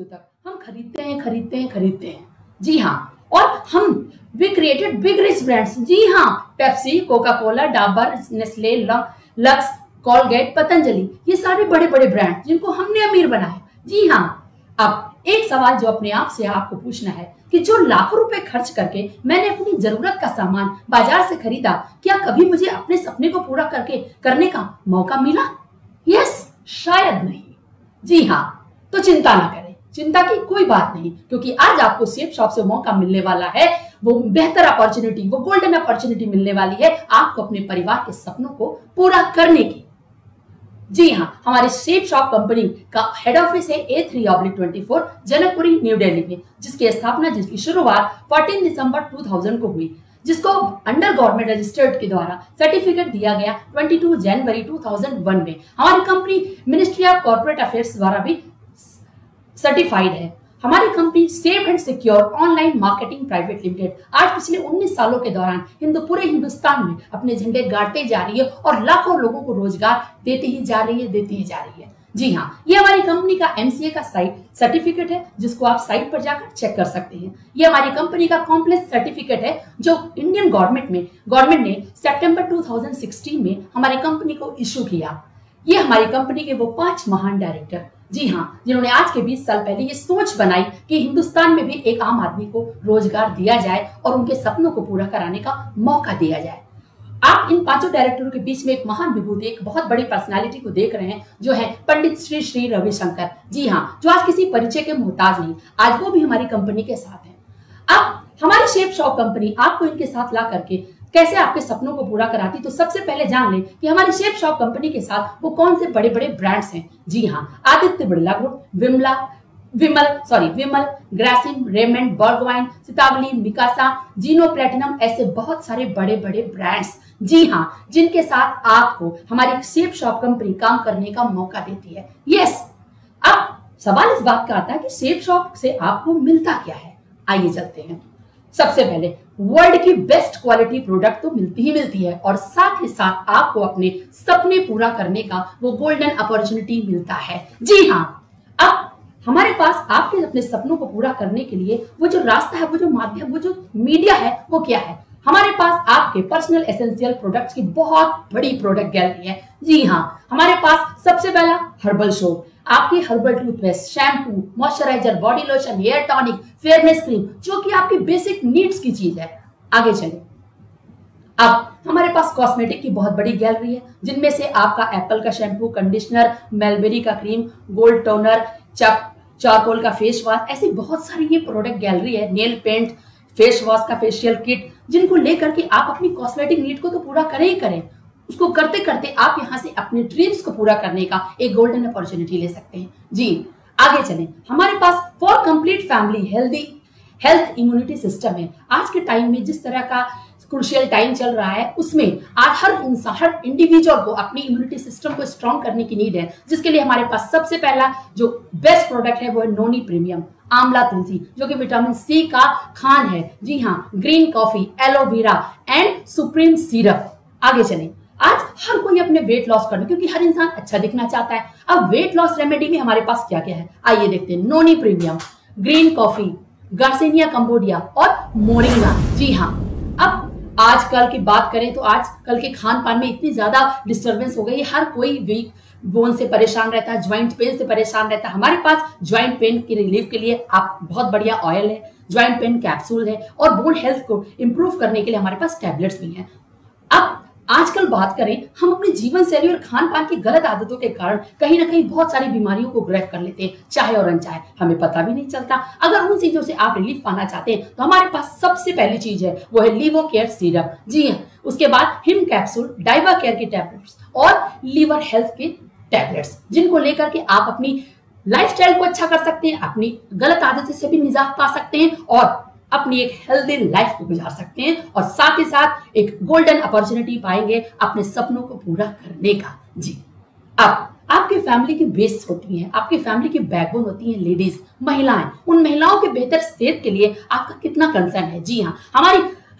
तक हम खरीदते हैं। जी हाँ, और हम we created big rich brands. जी हाँ, Pepsi, Coca Cola, Dabur, Nestle, Lux, Colgate, Patanjali, ये सारे बड़े बड़े ब्रांड जिनको हमने अमीर बनाया। जी हाँ, अब एक सवाल जो अपने आप से आपको पूछना है कि जो लाखों रुपए खर्च करके मैंने अपनी जरूरत का सामान बाजार से खरीदा, क्या कभी मुझे अपने सपने को पूरा करने का मौका मिला? यस, शायद नहीं। जी हाँ, तो चिंता ना करें, चिंता की कोई बात नहीं, क्योंकि आज आपको शेप शॉप से मौका मिलने वाला है, वो बेहतर अपॉर्चुनिटी, वो गोल्डन अपॉर्चुनिटी मिलने वाली है आपको अपने परिवार के सपनों को पूरा करने की। जी हाँ, हमारे शेप शॉप कंपनी का हेड ऑफिस है A3/24 जनकपुरी, न्यू दिल्ली में, जिसकी शुरुआत 14 दिसंबर 2000 को हुई, जिसको अंडर गवर्नमेंट रजिस्टर्ड के द्वारा सर्टिफिकेट दिया गया 22 जनवरी 2001 में। हमारी company ministry of corporate affairs द्वारा भी सर्टिफाइड है। हमारी company safe and secure online marketing private limited आज पिछले 19 सालों के दौरान पूरे हिंदुस्तान में अपने झंडे गाड़ते जा रही है और लाखों लोगों को रोजगार देती ही जा रही है। जी हाँ, ये हमारी कंपनी का MCA का साइट सर्टिफिकेट है, जिसको आप साइट पर जाकर चेक कर सकते हैं। ये हमारी कंपनी का कॉम्प्लेक्स सर्टिफिकेट है, जो इंडियन गवर्नमेंट ने सितंबर 2016 में हमारी कंपनी को इशू किया। ये हमारी कंपनी के वो 5 महान डायरेक्टर, जी हाँ, जिन्होंने आज के 20 साल पहले ये सोच बनाई कि हिंदुस्तान में भी एक आम आदमी को रोजगार दिया जाए और उनके सपनों को पूरा कराने का मौका दिया जाए। आप इन 5 डायरेक्टरों के बीच में एक महान विभूति, एक बहुत बड़ी पर्सनालिटी को देख रहे हैं, जो है पंडित श्री श्री रविशंकर। जी हाँ, जो आज किसी परिचय के मोहताज नहीं, आज वो भी हमारी कंपनी के साथ हैं। अब हमारी शेप शॉप कंपनी आपको इनके साथ ला करके कैसे आपके सपनों को पूरा कराती, तो सबसे पहले जान लें कि हमारी शेप शॉप कंपनी के साथ वो कौन से बड़े बड़े ब्रांड्स हैं। जी हाँ, आदित्य बिरला ग्रुप, विमल, ग्रासिम, रेमंड, बर्गवाइन, सितावली, मिकासा, जीनो प्लेटिनम, ऐसे बहुत सारे बड़े बड़े ब्रांड्स, जी हाँ, जिनके साथ आपको हमारी शेप शॉप कंपनी काम करने का मौका देती है। यस, अब सवाल इस बात का आता है कि शेप शॉप से आपको मिलता क्या है। आइए चलते हैं। सबसे पहले वर्ल्ड की बेस्ट क्वालिटी प्रोडक्ट तो मिलती ही मिलती है, और साथ ही साथ आपको अपने सपने पूरा करने का वो गोल्डन अपॉर्चुनिटी मिलता है। जी हाँ, अब हमारे पास आपके अपने सपनों को पूरा करने के लिए वो जो रास्ता है, वो जो माध्यम, वो जो मीडिया है, वो क्या है? हमारे पास आपके पर्सनल एसेंशियल प्रोडक्ट्स की बहुत बड़ी प्रोडक्ट गैलरी है। जी हाँ, हमारे पास सबसे पहला हर्बल शॉप, आपकी herbal toothpaste, shampoo, moisturiser, body lotion, hair tonic, fairness cream, जो कि आपकी बेसिक नीड्स की चीज है। आगे चले, अब हमारे पास कॉस्मेटिक की बहुत बड़ी गैलरी है, जिनमें से आपका एप्पल का शैम्पू, कंडीशनर, मेलबेरी का क्रीम, गोल्ड टोनर, चारकोल का फेस वॉश, ऐसी बहुत सारी ये प्रोडक्ट गैलरी है। नेल पेंट, फेस वॉश का फेशियल किट, जिनको लेकर के आप अपनी कॉस्मेटिक नीड को तो पूरा करें ही करें, उसको करते करते आप यहाँ से अपने ड्रीम्स को पूरा करने का एक गोल्डन अपॉर्चुनिटी ले सकते हैं। जी, आगे चलें, हमारे पास for complete family health immunity system है। आज के टाइम में जिस तरह का क्रूशियल टाइम चल रहा है, उसमें आज हर इंडिविजुअल को अपनी इम्यूनिटी सिस्टम को स्ट्रॉन्ग करने की नीड है, जिसके लिए हमारे पास सबसे पहला जो बेस्ट प्रोडक्ट है वो है नोनी प्रीमियम आंवला तुलसी, जो कि विटामिन C का खान है। जी हाँ, green coffee, aloe vera and supreme syrup. आगे चलें, आज हर कोई अपने वेट लॉस करना, क्योंकि हर इंसान अच्छा दिखना चाहता है। अब वेट लॉस रेमेडी में हमारे पास क्या क्या है, आइए देखते हैं। Noni premium, green coffee, garcinia cambogia और मोरिंगा। जी हाँ, अब आजकल की बात करें तो आजकल के खान पान में इतनी ज्यादा डिस्टरबेंस हो गई है, हर कोई वीक बोन से परेशान रहता है, ज्वाइंट पेन से परेशान रहता है। हमारे पास ज्वाइंट पेन की रिलीफ के लिए आप बहुत बढ़िया ऑयल है, ज्वाइंट पेन कैप्सूल है, और बोन हेल्थ को इंप्रूव करने के लिए हमारे पास टैबलेट्स भी हैं। अब आजकल बात करें, हम अपनी जीवन शैली और खान पान की गलत आदतों के कारण कहीं ना कहीं बहुत सारी बीमारियों को ग्रैब कर लेते हैं, चाहे और अनचाहे, हमें पता भी नहीं चलता। अगर उन चीजों से आप रिलीफ पाना चाहते हैं, तो हमारे पास सबसे पहली चीज है वो है लीवो केयर सिरप। जी हाँ, उसके बाद हिम कैप्सूल, डाइवा केयर की टैबलेट्स और लीवर हेल्थ के टैबलेट्स, जिनको लेकर के आप अपनी लाइफस्टाइल को अच्छा कर सकते हैं, अपनी गलत आदतों से भी निजात पा सकते हैं और अपनी एक हेल्दी लाइफ को गुजार सकते हैं, और साथ ही साथ एक गोल्डन अपॉर्चुनिटी पाएंगे अपने सपनों को पूरा करने का। जी, अब आपकी फैमिली की बेस होती है, आपकी फैमिली की बैकबोन होती है लेडीज, महिलाएं। उन महिलाओं के बेहतर सेहत के लिए आपका कितना कंसर्न है। जी हाँ,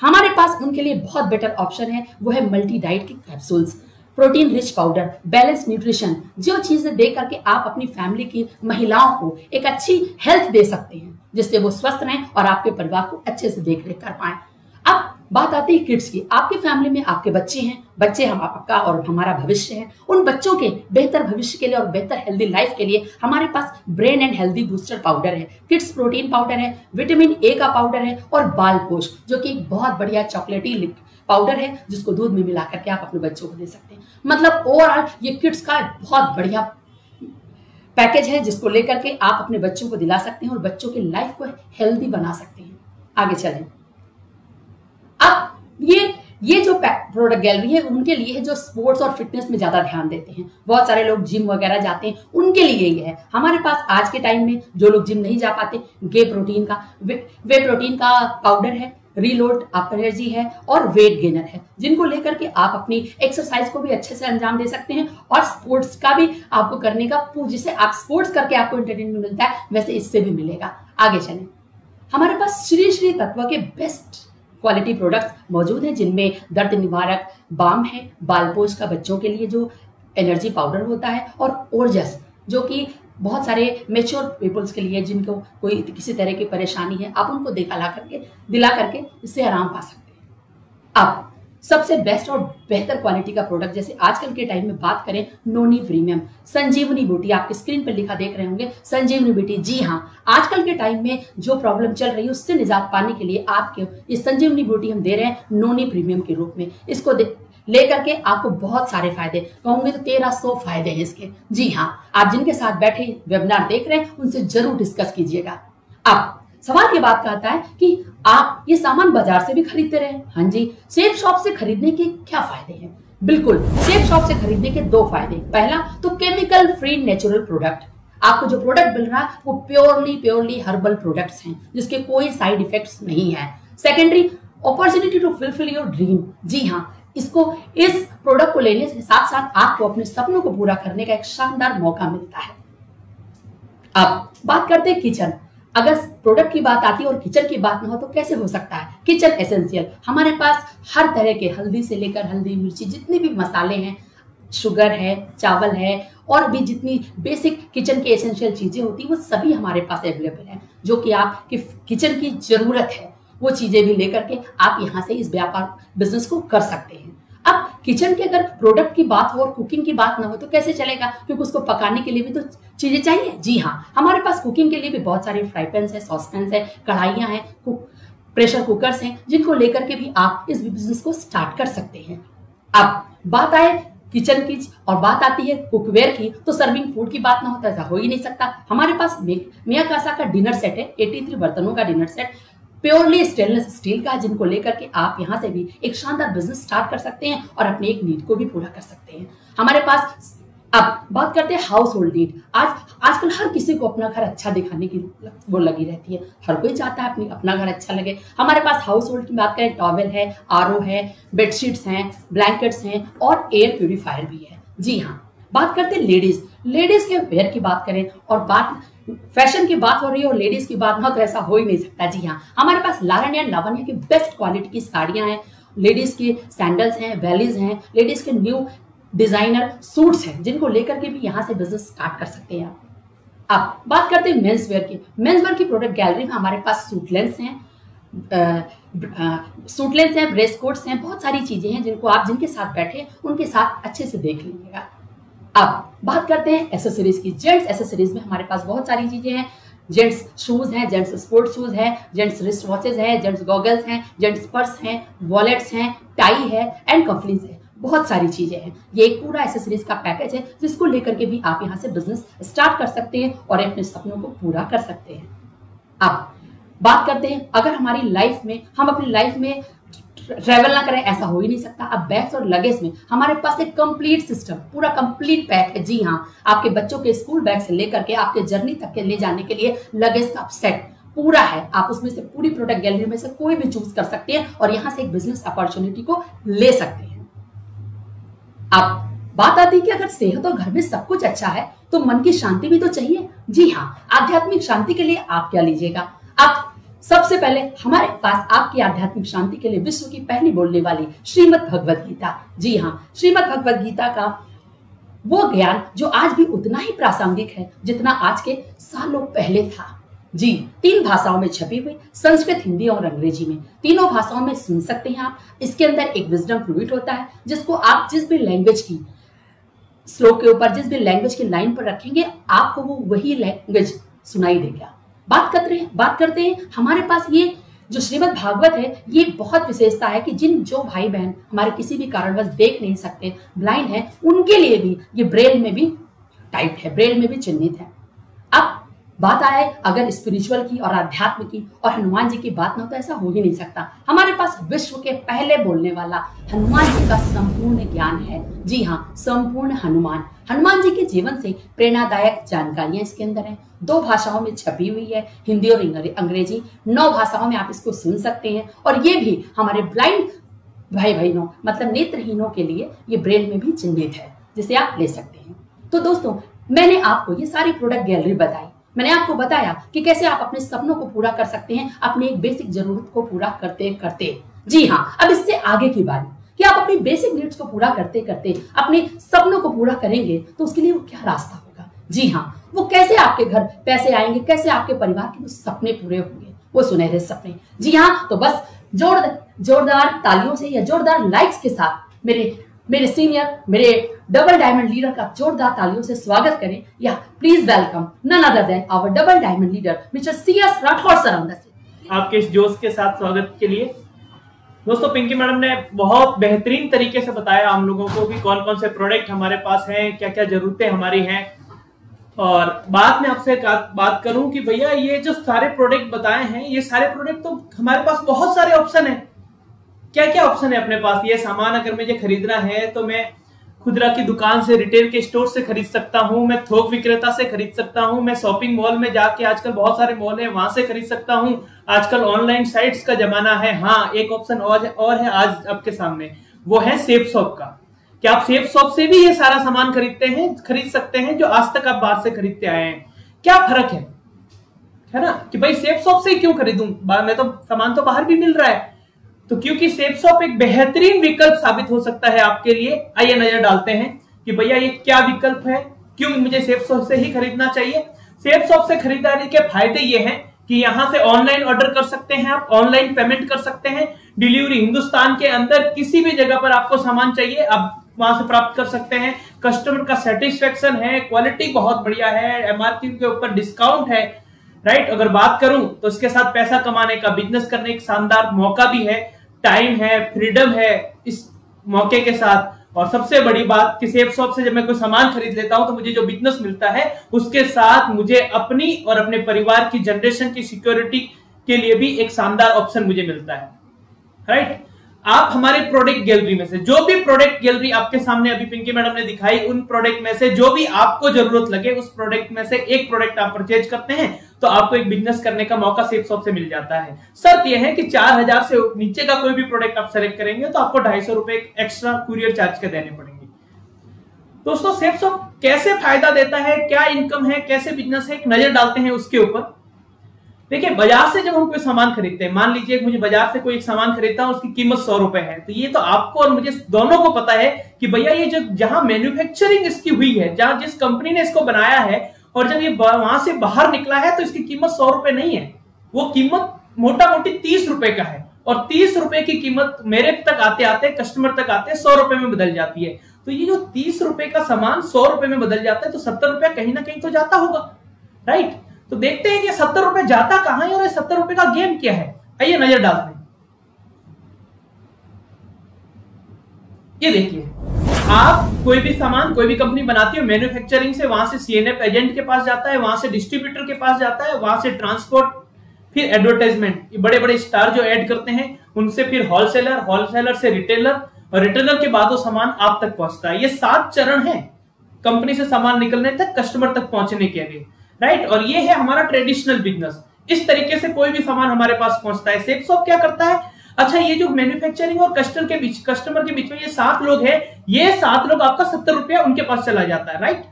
हमारे पास उनके लिए बहुत बेटर ऑप्शन है, वो है मल्टी डाइट के capsules. Protein rich powder, balance nutrition, जो चीजें दे करके आप अपनी फैमिली की महिलाओं को एक अच्छी हेल्थ दे सकते हैं, जिससे वो स्वस्थ रहें और आपके परिवार को अच्छे से देख रेख कर पाए। अब बात आती है किड्स की। आपके फैमिली में आपके बच्चे हैं, बच्चे हम आपका और हमारा भविष्य है। उन बच्चों के बेहतर भविष्य के लिए और बेहतर हेल्दी लाइफ के लिए हमारे पास brain and healthy booster powder है, किड्स प्रोटीन पाउडर है, विटामिन ए का पाउडर है और बाल पोष, जो कि एक बहुत बढ़िया चॉकलेटी पाउडर है जिसको दूध में मिला करके आप अपने बच्चों को दे सकते हैं। मतलब ओवरऑल ये किड्स का बहुत बढ़िया पैकेज है जिसको लेकर के आप अपने बच्चों को दिला सकते हैं और बच्चों की लाइफ को हेल्दी बना सकते हैं। आगे चलें। अब ये जो प्रोडक्ट गैलरी है उनके लिए है जो स्पोर्ट्स और फिटनेस में ज्यादा ध्यान देते हैं। बहुत सारे लोग जिम वगैरह जाते हैं, उनके लिए ये है। हमारे पास आज के टाइम में जो लोग जिम नहीं जा पाते, वे प्रोटीन का पाउडर है, रीलोड अप एनर्जी है और वेट गेनर है, जिनको लेकर के आप अपनी एक्सरसाइज को भी अच्छे से अंजाम दे सकते हैं और स्पोर्ट्स का भी आपको करने का, जिसे आप स्पोर्ट्स करके आपको एंटरटेनमेंट मिलता है वैसे इससे भी मिलेगा। आगे चलें। हमारे पास श्री श्री तत्व के बेस्ट क्वालिटी प्रोडक्ट्स मौजूद हैं, जिनमें दर्द निवारक बाम है, बालपोष का बच्चों के लिए जो एनर्जी पाउडर होता है, और ओरजस जो कि बहुत सारे मेच्योर पीपल्स के लिए जिनको कोई किसी तरह की परेशानी है, आप उनको दिला करके इससे आराम पा सकते हैं। अब सबसे बेस्ट और बेहतर क्वालिटी का प्रोडक्ट जैसे आजकल के टाइम में बात करें, नोनी प्रीमियम संजीवनी बूटी, आपकी स्क्रीन पर लिखा देख रहे होंगे संजीवनी बूटी। जी हाँ, आजकल के टाइम में जो प्रॉब्लम चल रही है उससे निजात पाने के लिए आपके ये संजीवनी बूटी हम दे रहे हैं नोनी प्रीमियम के रूप में। इसको लेकर के आपको बहुत सारे फायदे, कहूंगे तो 1300 फायदे हैं इसके। जी हाँ, आप जिनके साथ बैठे वेबिनार देख रहे हैं उनसे जरूर डिस्कस कीजिएगा। अब सवाल ये बात का आता है कि आप ये सामान बाजार से भी खरीदते रहे। हाँ जी, सेफ शॉप से खरीदने के क्या फायदे हैं? बिल्कुल, सेफ शॉप से खरीदने के 2 फायदे। पहला तो केमिकल फ्री नेचुरल प्रोडक्ट, आपको जो प्रोडक्ट मिल रहा है वो प्योरली हर्बल प्रोडक्ट्स हैं जिसके कोई साइड इफेक्ट्स नहीं है। Secondary, opportunity to fulfil your dream. जी हाँ, इस प्रोडक्ट को लेने के साथ साथ आपको अपने सपनों को पूरा करने का एक शानदार मौका मिलता है। अब बात करते हैं किचन। अगर प्रोडक्ट की बात आती है और किचन की बात ना हो तो कैसे हो सकता है? किचन एसेंशियल, हमारे पास हर तरह के हल्दी से लेकर हल्दी मिर्ची जितने भी मसाले हैं, शुगर है, चावल है और भी जितनी बेसिक किचन की एसेंशियल चीजें होती है वो सभी हमारे पास अवेलेबल है। जो कि आपकी किचन की जरूरत है वो चीजें भी लेकर के आप यहाँ से इस व्यापार बिजनेस को कर सकते हैं। अब किचन के अगर प्रोडक्ट की बात हो और कुकिंग की बात ना हो तो कैसे चलेगा, क्योंकि उसको पकाने के लिए भी तो चीजें चाहिए। जी हाँ, हमारे पास कुकिंग के लिए भी बहुत सारे फ्राई पैन है, सॉस पैन है, कढ़ाइयाँ हैं, प्रेशर कुकर्स हैं, जिनको लेकर के भी आप इस बिजनेस को स्टार्ट कर सकते हैं। अब बात आए किचन की और बात आती है कुकवेयर की, तो सर्विंग फूड की बात ना होता ऐसा हो ही नहीं सकता। हमारे पास मियाकासा का डिनर सेट है, 83 बर्तनों का dinner set, purely stainless steel का, जिनको लेकर के आप यहाँ से भी एक शानदार बिजनेस स्टार्ट कर सकते हैं और अपने एक नीड को भी पूरा कर सकते हैं। हमारे पास अब बात करते हैं हाउस होल्ड नीड। आजकल हर किसी को अपना घर अच्छा दिखाने की वो लगी रहती है, हर कोई चाहता है अपना घर अच्छा लगे। हमारे पास हाउस होल्ड की बात करें, टॉवेल है, आरओ है, बेडशीट्स हैं, ब्लैंकेट्स हैं और एयर प्यूरिफायर भी है। जी हाँ, बात करते हैं लेडीज के वेयर की बात करें और बात फैशन की बात हो रही है और लेडीज की बात ना तो ऐसा हो ही नहीं सकता। जी हाँ, हमारे पास लावण्या की बेस्ट क्वालिटी की साड़ियां हैं, लेडीज के सैंडल्स हैं, वैलीज हैं, लेडीज के न्यू डिजाइनर सूट्स हैं, जिनको लेकर के भी यहाँ से बिजनेस स्टार्ट कर सकते हैं। अब बात करते हैं मेंस वेयर की प्रोडक्ट गैलरी में हमारे पास सूटलेंस हैं, ब्रेस कोट्स हैं, बहुत सारी चीजें हैं जिनको आप जिनके साथ बैठे उनके साथ अच्छे से देख लीजिएगा। अब बात करते हैं एसेसरीज की। जेंट्स एसेसरीज में हमारे पास बहुत सारी चीजें हैं। जेंट्स शूज हैं, जेंट्स स्पोर्ट्स शूज है, जेंट्स रिस्ट वॉचेज है, जेंट्स गॉगल्स हैं, जेंट्स पर्स हैं, वॉलेट्स हैं, टाई है एंड कफलिंग्स है, बहुत सारी चीजें हैं। ये एक पूरा एसेसरीज का पैकेज है जिसको लेकर के भी आप यहाँ से बिजनेस स्टार्ट कर सकते हैं और अपने सपनों को पूरा कर सकते हैं। अब बात करते हैं, अगर हमारी लाइफ में हम अपनी लाइफ में ट्रैवल ना करें ऐसा हो ही नहीं सकता। अब बैग्स और लगेज में हमारे पास एक कंप्लीट सिस्टम, पूरा कंप्लीट पैक है। जी हाँ, आपके बच्चों के स्कूल बैग से लेकर के आपके जर्नी तक के ले जाने के लिए लगेज का सेट पूरा है। आप उसमें से पूरी प्रोडक्ट गैलरी में से कोई भी चूज कर सकते हैं और यहाँ से एक बिजनेस अपॉर्चुनिटी को ले सकते हैं। अब बात आती है कि अगर सेहत और घर में सब कुछ अच्छा है तो मन की शांति भी तो चाहिए। जी हाँ, आध्यात्मिक शांति के लिए आप क्या लीजिएगा? आप सबसे पहले हमारे पास आपकी आध्यात्मिक शांति के लिए विश्व की पहली बोलने वाली श्रीमद् भगवद गीता। जी हाँ, श्रीमद् भगवद गीता का वो ज्ञान जो आज भी उतना ही प्रासंगिक है जितना आज के सालों पहले था। जी, 3 भाषाओं में छपी हुई, संस्कृत, हिंदी और अंग्रेजी में, तीनों भाषाओं में सुन सकते हैं आप। इसके अंदर एक विजडम फ्लूइड होता है जिसको आप जिस भी लैंग्वेज की श्लोक के ऊपर, जिस भी लैंग्वेज की लाइन पर रखेंगे आपको वो वही लैंग्वेज सुनाई देगा। बात करते हैं हमारे पास ये जो श्रीमद् भागवत है, ये बहुत विशेषता है कि जो भाई बहन हमारे किसी भी कारणवश देख नहीं सकते, ब्लाइंड है, उनके लिए भी ये ब्रेल में भी टाइप्ड है, ब्रेल में भी चिन्हित है। अब बात आए अगर स्पिरिचुअल की और अध्यात्म की और हनुमान जी की बात न हो तो ऐसा हो ही नहीं सकता। हमारे पास विश्व के पहले बोलने वाला हनुमान जी का संपूर्ण ज्ञान है। जी हाँ, संपूर्ण हनुमान जी के जीवन से प्रेरणादायक जानकारियां इसके अंदर हैं। 2 भाषाओं में छपी हुई है, हिंदी और अंग्रेजी। 9 भाषाओं में आप इसको सुन सकते हैं और ये भी हमारे ब्लाइंड भाई बहनों मतलब नेत्रहीनों के लिए ये ब्रेल में भी चिन्हित है, जिसे आप ले सकते हैं। तो दोस्तों, मैंने आपको ये सारी प्रोडक्ट गैलरी बताई, मैंने आपको बताया कि कैसे आप अपने सपनों को पूरा कर सकते हैं अपने एक बेसिक जरूरत को पूरा करते करते। जी हाँ, अब इससे आगे की बारी कि आप अपनी बेसिक नीड्स को पूरा करते करते अपने सपनों को पूरा करेंगे तो उसके लिए वो क्या रास्ता होगा। जी हाँ, वो कैसे आपके घर पैसे आएंगे, कैसे आपके परिवार के वो सपने पूरे होंगे, वो सुनहरे सपने। जी हाँ, तो बस जोरदार तालियों से या जोरदार लाइक्स के साथ मेरे सीनियर, मेरे डबल डायमंड लीडर का जोरदार तालियों से स्वागत करें। या please welcome none other than our double diamond leader mister CS Rathore sir on the stage. आपके इस जोश के साथ स्वागत के लिए दोस्तों, पिंकी मैडम ने बहुत बेहतरीन तरीके से बताया हम लोगों को कि कौन कौन से प्रोडक्ट हमारे पास हैं, क्या क्या जरूरतें हमारी हैं। और बाद में आपसे बात करूं कि भैया ये जो सारे प्रोडक्ट बताए हैं, ये सारे प्रोडक्ट तो हमारे पास बहुत सारे ऑप्शन है। क्या क्या ऑप्शन है अपने पास? ये सामान अगर मुझे खरीदना है तो मैं खुदरा की दुकान से, रिटेल के स्टोर से खरीद सकता हूँ, मैं थोक विक्रेता से खरीद सकता हूँ, मैं शॉपिंग मॉल में जाके, आजकल बहुत सारे मॉल है वहां से खरीद सकता हूँ। आजकल ऑनलाइन साइट्स का जमाना है। हाँ, एक ऑप्शन और है आज आपके सामने, वो है सेफ शॉप का। क्या आप सेफ शॉप से भी ये सारा सामान खरीद सकते हैं जो आज तक आप बाहर से खरीदते आए हैं? क्या फर्क है ना कि भाई सेफ शॉप से क्यों खरीदूं, मैं तो सामान तो बाहर भी मिल रहा है। तो क्योंकि सेफ शॉप एक बेहतरीन विकल्प साबित हो सकता है आपके लिए। आइए नजर डालते हैं कि भैया ये क्या विकल्प है, क्यों मुझे सेफ शॉप से ही खरीदना चाहिए। सेफ शॉप से खरीदारी के फायदे ये हैं कि यहां से ऑनलाइन ऑर्डर कर सकते हैं, आप ऑनलाइन पेमेंट कर सकते हैं, डिलीवरी हिंदुस्तान के अंदर किसी भी जगह पर आपको सामान चाहिए आप वहां से प्राप्त कर सकते हैं। कस्टमर का सेटिस्फेक्शन है, क्वालिटी बहुत बढ़िया है, MRP के ऊपर डिस्काउंट है, राइट। अगर बात करूं तो इसके साथ पैसा कमाने का, बिजनेस करने का शानदार मौका भी है, टाइम है, फ्रीडम है इस मौके के साथ। और सबसे बड़ी बात कि सेफ शॉप से जब मैं कोई सामान खरीद लेता हूं तो मुझे जो बिजनेस मिलता है उसके साथ मुझे अपनी और अपने परिवार की जनरेशन की सिक्योरिटी के लिए भी एक शानदार ऑप्शन मुझे मिलता है, राइट। आप हमारे प्रोडक्ट गैलरी में से जो भी प्रोडक्ट गैलरी आपके सामने अभी पिंकी मैडम ने दिखाई, उन प्रोडक्ट में से जो भी आपको जरूरत लगे उस प्रोडक्ट में से एक प्रोडक्ट आप परचेज करते हैं तो आपको एक बिजनेस करने का मौका सेफ शॉप से मिल जाता है। शर्त यह है कि 4000 से नीचे का कोई भी प्रोडक्ट आप सेलेक्ट करेंगे तो आपको 250 रुपए एक्स्ट्रा कुरियर चार्ज के देने पड़ेंगे। दोस्तों, सेफ शॉप कैसे फायदा देता है, क्या इनकम है, कैसे बिजनेस है, एक नजर डालते हैं उसके ऊपर। देखिए, बाजार से जब हम कोई सामान खरीदते हैं, मान लीजिए मुझे बाजार से कोई एक सामान खरीदता हूं, उसकी कीमत 100 रुपए है, तो ये तो आपको और मुझे दोनों को पता है कि भैया ये जो जहां मैन्युफैक्चरिंग इसकी हुई है, जहां जिस कंपनी ने इसको बनाया है और जब ये वहां से बाहर निकला है तो इसकी कीमत 100 रुपए नहीं है, वो कीमत मोटा मोटी 30 रुपए का है। और 30 रुपए की कीमत मेरे तक आते आते, कस्टमर तक आते 100 रुपए में बदल जाती है। तो ये जो 30 रुपए का सामान 100 रुपए में बदल जाता है तो 70 रुपया कहीं ना कहीं तो जाता होगा, राइट। तो देखते हैं कि 70 रुपए जाता कहां है और 70 रुपए का गेम क्या है। आइए नजर डालते हैं। ये देखिए, आप कोई भी सामान, कोई भी कंपनी बनाती है मैन्युफैक्चरिंग से, वहां से CNF एजेंट के पास जाता है, वहां से डिस्ट्रीब्यूटर के पास जाता है, वहां से ट्रांसपोर्ट, फिर एडवर्टाइजमेंट, बड़े बड़े स्टार जो ऐड करते हैं उनसे, फिर होलसेलर से रिटेलर, और रिटेलर के बाद वो सामान आप तक पहुंचता है। ये 7 चरण है कंपनी से सामान निकलने तक, कस्टमर तक पहुंचने के लिए, राइट। और ये है हमारा ट्रेडिशनल बिजनेस। इस तरीके से कोई भी सामान हमारे पास पहुंचता है। सेफ शॉप क्या करता है? अच्छा, ये जो मैन्युफैक्चरिंग और कस्टमर के बीच में ये 7 लोग हैं, ये 7 लोग आपका 70 रुपया उनके पास चला जाता है, राइट।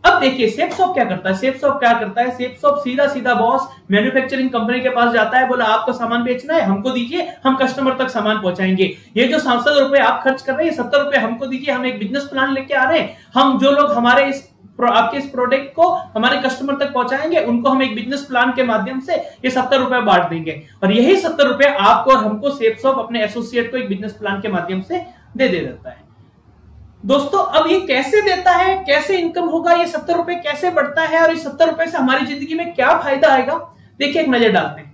अब देखिए सेफ शॉप क्या करता है, सेफ शॉप क्या करता है, सेफ शॉप सीधा सीधा बॉस मैन्युफैक्चरिंग कंपनी के पास जाता है, बोला आपको सामान बेचना है, हमको दीजिए, हम कस्टमर तक सामान पहुंचाएंगे। ये जो 700 रुपए आप खर्च कर रहे हैं, 70 रुपए हमको दीजिए, हम एक बिजनेस प्लान लेके आ रहे हैं, हम जो लोग हमारे आपके इस प्रोडक्ट को हमारे कस्टमर तक पहुंचाएंगे, उनको हम एक बिजनेस प्लान के माध्यम से ये 70 रुपए बांट देंगे, और यही 70 रुपए आपको और हमको सेफ शॉप अपने एसोसिएट को एक बिजनेस प्लान के माध्यम से दे देता है। दोस्तों अब ये कैसे देता है, कैसे इनकम होगा, ये 70 रुपए कैसे बढ़ता है, और इस 70 रुपए से हमारी जिंदगी में क्या फायदा आएगा, देखिए एक नजर डालते हैं।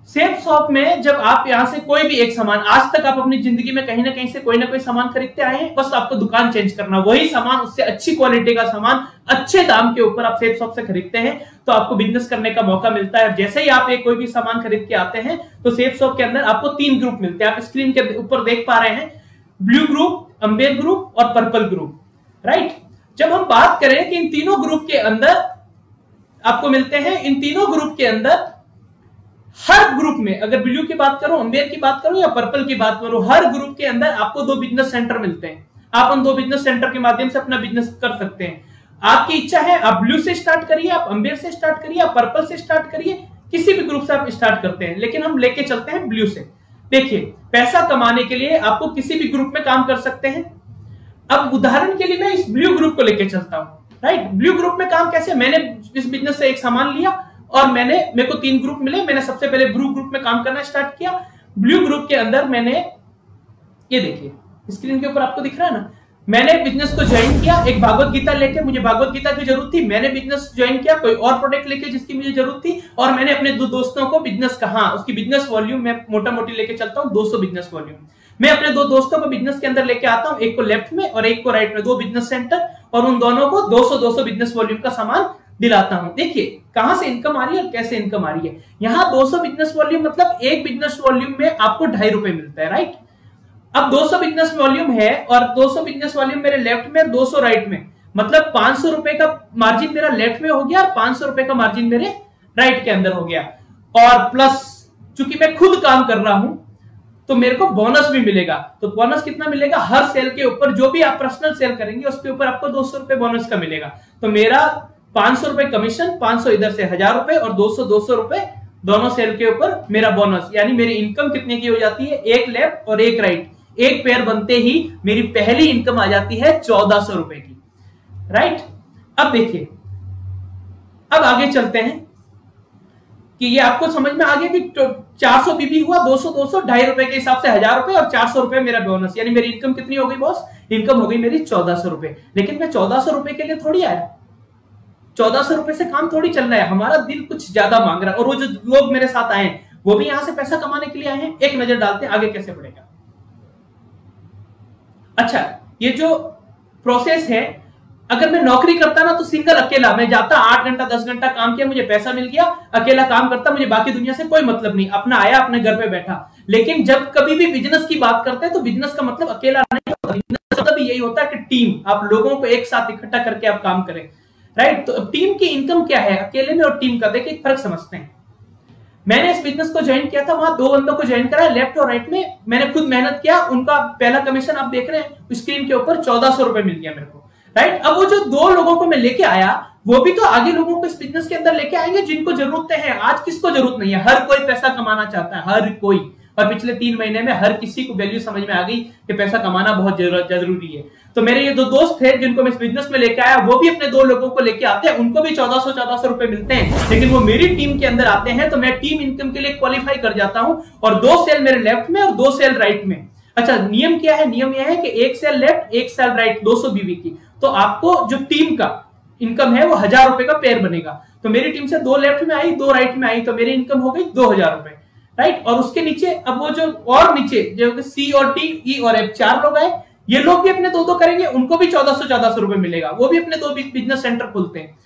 सेफ शॉप में जब आप यहां से कोई भी एक सामान, आज तक आप अपनी जिंदगी में कहीं ना कहीं से कोई ना कोई सामान खरीदते आए हैं, बस आपको दुकान चेंज करना, वही सामान, उससे अच्छी क्वालिटी का सामान अच्छे दाम के ऊपर आप सेफ शॉप से खरीदते हैं, तो आपको बिजनेस करने का मौका मिलता है। जैसे ही आप एक कोई भी सामान खरीद के आते हैं तो सेफ शॉप के अंदर आपको 3 ग्रुप मिलते हैं, आप स्क्रीन के ऊपर देख पा रहे हैं, ब्लू ग्रुप, अम्बेर ग्रुप और पर्पल ग्रुप, राइट। जब हम बात करें कि इन तीनों ग्रुप के अंदर आपको मिलते हैं, इन तीनों ग्रुप के अंदर हर ग्रुप में, अगर ब्लू की बात करूं, अम्बेर की बात करूं या पर्पल की बात करूं, हर ग्रुप के अंदर आपको 2 बिजनेस सेंटर मिलते हैं। आप उन 2 बिजनेस सेंटर के माध्यम से अपना बिजनेस कर सकते हैं। आपकी इच्छा है, आप ब्लू से स्टार्ट करिए, आप अम्बेर से स्टार्ट करिए, आप पर्पल से स्टार्ट करिए, किसी भी ग्रुप से आप स्टार्ट करते हैं, लेकिन हम लेके चलते हैं ब्लू से। देखिए पैसा कमाने के लिए आपको किसी भी ग्रुप में काम कर सकते हैं। अब उदाहरण के लिए मैं इस ब्लू ग्रुप को लेके चलता हूं, राइट। ब्लू ग्रुप में काम कैसे, मैंने इस बिजनेस से एक सामान लिया और मेरे को 3 ग्रुप मिले, मैंने सबसे पहले ब्लू ग्रुप में काम करना स्टार्ट किया। ब्लू ग्रुप के अंदर मैंने, ये देखिए स्क्रीन के ऊपर आपको दिख रहा है ना, मैंने बिजनेस को ज्वाइन किया एक भागवत गीता लेके, मुझे भागवत गीता की जरूरत थी, मैंने बिजनेस ज्वाइन किया कोई और प्रोडक्ट लेके जिसकी मुझे जरूरत थी, और मैंने अपने 2 दोस्तों को बिजनेस का, हाँ उसकी बिजनेस वॉल्यूम मैं मोटा मोटी लेके चलता हूँ 200 बिजनेस वॉल्यूम। मैं अपने 2 दोस्तों को बिजनेस के अंदर लेके आता हूँ, एक को लेफ्ट में और एक को राइट में, 2 बिजनेस सेंटर, और उन दोनों को 200 बिजनेस वॉल्यूम का सामान दिलाता हूं। देखिए कहां से इनकम आ रही है और कैसे इनकम आ रही है। यहां 200 बिजनेस वॉल्यूम मतलब एक बिजनेस वॉल्यूम में आपको 2.5 रुपए मिलता है, राइट। अब 200 बिजनेस वॉल्यूम है और 200 बिजनेस वॉल्यूम मेरे लेफ्ट में और 200 राइट में, मतलब 500 रुपए का मार्जिन मेरा लेफ्ट में हो गया और 500 रुपए का मार्जिन मेरे राइट के अंदर हो गया। और प्लस चूंकि मैं खुद काम कर रहा हूं तो मेरे को बोनस भी मिलेगा। तो बोनस कितना मिलेगा, हर सेल के ऊपर जो भी आप पर्सनल सेल करेंगे उसके ऊपर आपको 200 रुपए बोनस का मिलेगा। तो मेरा 500 रुपए कमीशन, 500 इधर से 1000 रुपए और 200 रुपए दोनों सेल के ऊपर मेरा बोनस, यानी मेरी इनकम कितने की हो जाती है, एक लेफ्ट और एक राइट, एक पेयर बनते ही मेरी पहली इनकम आ जाती है 1400 रुपए की, राइट। अब देखिए, अब आगे चलते हैं कि ये आपको समझ में आ गया कि 400 बीबी हुआ, 200 2.5 रुपए के हिसाब से 1000 रुपए और 400 रुपए मेरा बोनस, यानी मेरी इनकम कितनी हो गई बॉस, इनकम हो गई मेरी 1400 रुपए। लेकिन मैं 1400 रुपए के लिए थोड़ी आया, 1400 रुपए से काम थोड़ी चल रहा है, हमारा दिल कुछ ज्यादा मांग रहा है। और वो जो लोग मेरे साथ आए हैं वो भी यहां से पैसा कमाने के लिए आए हैं। एक नजर डालते हैं आगे कैसे बढ़ेगा। अच्छा, ये जो प्रोसेस है, अगर मैं नौकरी करता ना तो सिंगल अकेला मैं जाता, 8 घंटा 10 घंटा काम किया, मुझे पैसा मिल गया, अकेला काम करता, मुझे बाकी दुनिया से कोई मतलब नहीं, अपना आया अपने घर पे बैठा। लेकिन जब कभी भी बिजनेस की बात करते हैं तो बिजनेस का मतलब अकेला नहीं होता, बिजनेस का मतलब यही होता है कि टीम, आप लोगों को एक साथ इकट्ठा करके आप काम करें, राइट। तो टीम की इनकम क्या है, अकेले में और टीम का देखिए फर्क समझते हैं। मैंने इस बिजनेस को ज्वाइन किया था, वहां 2 बंदों को ज्वाइन करा, लेफ्ट और राइट में, मैंने खुद मेहनत किया, उनका पहला कमीशन आप देख रहे हैं स्क्रीन के ऊपर 1400 रुपए मिल गया मेरे को, राइट। अब वो जो 2 लोगों को मैं लेके आया वो भी तो आगे लोगों को इस बिजनेस के अंदर लेके आएंगे जिनको जरूरतें हैं। आज किसको जरूरत नहीं है, हर कोई पैसा कमाना चाहता है, हर कोई। और पिछले 3 महीने में हर किसी को वैल्यू समझ में आ गई कि पैसा कमाना बहुत जरूरी है। तो मेरे ये 2 दोस्त थे जिनको मैं इस बिजनेस में लेके आया, वो भी अपने 2 लोगों को लेके आते हैं, उनको भी 1400 रुपए मिलते हैं, लेकिन वो मेरी टीम के अंदर आते हैं तो मैं टीम इनकम के लिए क्वालिफाई कर जाता हूं। और 2 सेल मेरे लेफ्ट में और 2 सेल राइट में। अच्छा, नियम क्या है, नियम यह है कि 1 सेल लेफ्ट 1 सेल राइट, 200 बीबी की, तो आपको जो टीम का इनकम है वो 1000 रुपए का पेयर बनेगा। तो मेरी टीम से 2 लेफ्ट में आई 2 राइट में आई, तो मेरी इनकम हो गई 2000 रुपए, राइट। और उसके नीचे अब वो जो और नीचे जो सी और टी, ई और एफ 4 लोग आए, ये लोग भी अपने 2 करेंगे, उनको भी 1400 रुपए मिलेगा, वो भी अपने 2 बिजनेस सेंटर खोलते हैं।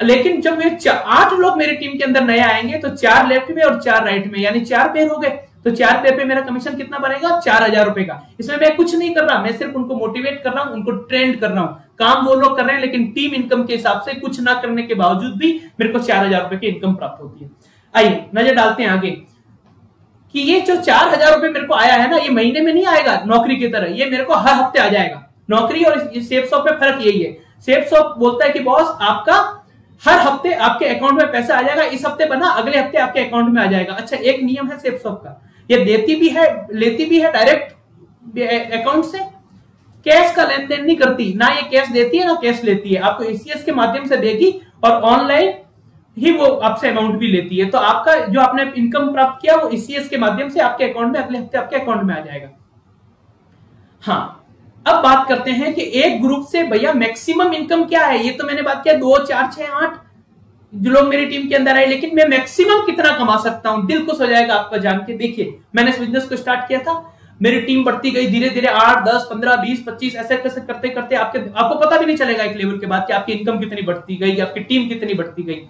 लेकिन जब ये 8 लोग मेरी टीम के अंदर नए आएंगे तो 4 लेफ्ट में और 4 राइट में, यानी 4 पेयर हो गए। तो 4 पेयर पे मेरा कमीशन कितना बनेगा, 4000 रुपए का। इसमें मैं कुछ नहीं कर रहा, मैं सिर्फ उनको मोटिवेट कर रहा हूं, उनको ट्रेंड कर रहा हूं। काम वो लोग कर रहे हैं, लेकिन टीम इनकम के हिसाब से कुछ ना करने के बावजूद भी मेरे को 4000 रुपए की इनकम प्राप्त होती है। आइए नजर डालते हैं आगे कि ये जो 4000 रुपए मेरे को आया है ना, ये महीने में नहीं आएगा नौकरी की तरह, ये मेरे को हर हफ्ते आ जाएगा। नौकरी और सेफ शॉप में फर्क यही है, सेफसॉफ्ट बोलता है कि बॉस आपका हर हफ्ते आपके अकाउंट में पैसा आ जाएगा, इस हफ्ते बना अगले हफ्ते आपके अकाउंट में आ जाएगा। अच्छा, एक नियम है सेफसॉफ्ट का, ये देती भी है लेती भी है डायरेक्ट अकाउंट से, कैश का लेन देन नहीं करती, ना ये कैश देती है ना कैश लेती है, आपको एसीएस के माध्यम से देगी और ऑनलाइन ही वो आपसे अमाउंट भी लेती है। तो आपका जो आपने इनकम प्राप्त किया वो एसीएस के माध्यम से आपके अकाउंट में अगले हफ्ते आपके अकाउंट में आ जाएगा। हाँ, अब बात करते हैं कि एक ग्रुप से भैया मैक्सिमम इनकम क्या है। ये तो मैंने बात किया 2, 4, 6, 8 जो लोग मेरी टीम के अंदर आए, लेकिन मैं मैक्सिमम कितना कमा सकता हूं, दिल खुश हो जाएगा आपका जान के। देखिए, मैंने इस बिजनेस को स्टार्ट किया था, मेरी टीम बढ़ती गई धीरे धीरे 8, 10, 15, 20, 25 ऐसे कैसे करते करते आपको पता भी नहीं चलेगा एक लेवल के बाद कि आपकी इनकम कितनी बढ़ती गई, आपकी टीम कितनी बढ़ती गई।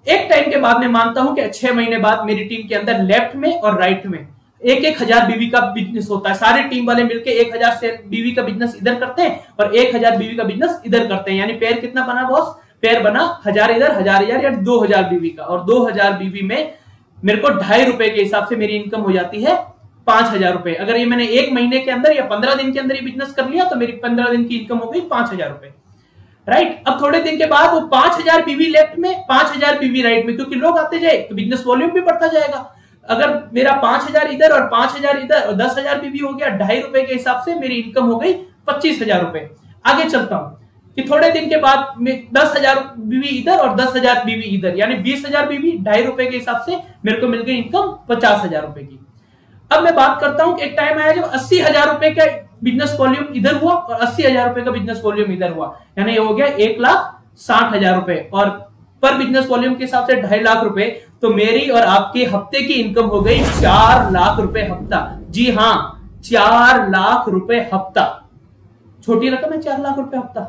एक टाइम के बाद मैं मानता हूं कि 6 महीने बाद मेरी टीम के अंदर लेफ्ट में और राइट में 1,000 बीवी का बिजनेस होता है। सारे टीम वाले मिलकर 1,000 से बीवी का बिजनेस इधर करते हैं और 1,000 बीवी का बिजनेस इधर करते हैं। यानी पेयर कितना बना बॉस? पेयर बना 1000 इधर 1000 या 2000 बीवी का, और 2000 बीवी में मेरे को 2.5 रुपए के हिसाब से मेरी इनकम हो जाती है 5,000 रुपए। अगर ये मैंने 1 महीने के अंदर या 15 दिन के अंदर ये बिजनेस कर लिया तो मेरी 15 दिन की इनकम हो गई 5,000 रुपए। राइट, अब थोड़े दिन के बाद वो 5,000 बीवी लेफ्ट में 5,000 बीवी राइट में, क्योंकि लोग आते जाए तो बिजनेस वॉल्यूम भी बढ़ता जाएगा। अगर मेरा 5,000 इधर और 5,000 इधर और 10,000 बीवी हो गया, 2.5 रुपए के हिसाब से मेरी इनकम हो गई 25,000 रुपए। आगे चलता हूं कि थोड़े दिन के बाद 10,000 बीवी इधर और 10,000 बीवी इधर, यानी 20,000 बीवी 2.5 रुपए के हिसाब से मेरे को मिल गई इनकम 50,000 रुपए की। अब मैं बात करता हूं कि एक टाइम आया जब 80,000 रुपए का बिजनेस वॉल्यूम इधर हुआ और 80,000 रुपए का बिजनेस वॉल्यूम इधर हुआ, यानी ये हो गया 1,60,000 रुपए, और पर बिजनेस वॉल्यूम के हिसाब से 2.5 लाख रुपए। तो मेरी और आपके हफ्ते की इनकम हो गई 4 लाख रुपए हफ्ता। जी हाँ, 4 लाख रुपए हफ्ता। छोटी रकम है 4 लाख रुपए हफ्ता?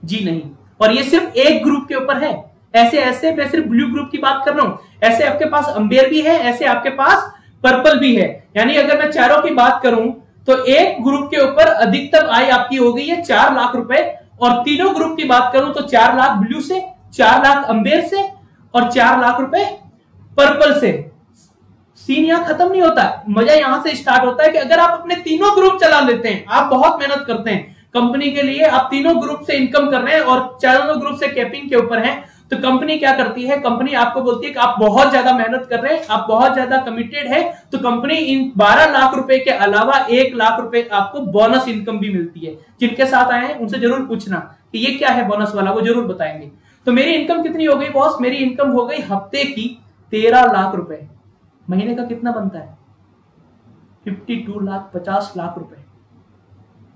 जी नहीं। और ये सिर्फ एक ग्रुप के ऊपर है। ऐसे ऐसे मैं सिर्फ ब्लू ग्रुप की बात कर रहा हूं, ऐसे आपके पास अंबेर भी है, ऐसे आपके पास पर्पल भी है। यानी अगर मैं चारों की बात करूं तो एक ग्रुप के ऊपर अधिकतम आय आपकी हो गई है 4 लाख रुपए, और तीनों ग्रुप की बात करूं तो 4 लाख ब्लू से, 4 लाख अंबेर से और 4 लाख रुपए पर्पल से। सीन यहां खत्म नहीं होता, मजा यहां से स्टार्ट होता है कि अगर आप अपने तीनों ग्रुप चला लेते हैं, आप बहुत मेहनत करते हैं कंपनी के लिए, आप तीनों ग्रुप से इनकम कर रहे हैं और चारों ग्रुप से कैपिंग के ऊपर हैं, तो कंपनी क्या करती है? कंपनी आपको बोलती है कि आप बहुत ज्यादा मेहनत कर रहे हैं, आप बहुत ज्यादा कमिटेड है, तो कंपनी इन 12 लाख रुपए के अलावा 1 लाख रुपए आपको बोनस इनकम भी मिलती है। जिनके साथ आए हैं उनसे जरूर पूछना कि ये क्या है बोनस वाला, वो जरूर बताएंगे। तो मेरी इनकम कितनी हो गई बॉस? मेरी इनकम हो गई हफ्ते की 13 लाख रुपए। महीने का कितना बनता है? 52 लाख, 50 लाख रुपए।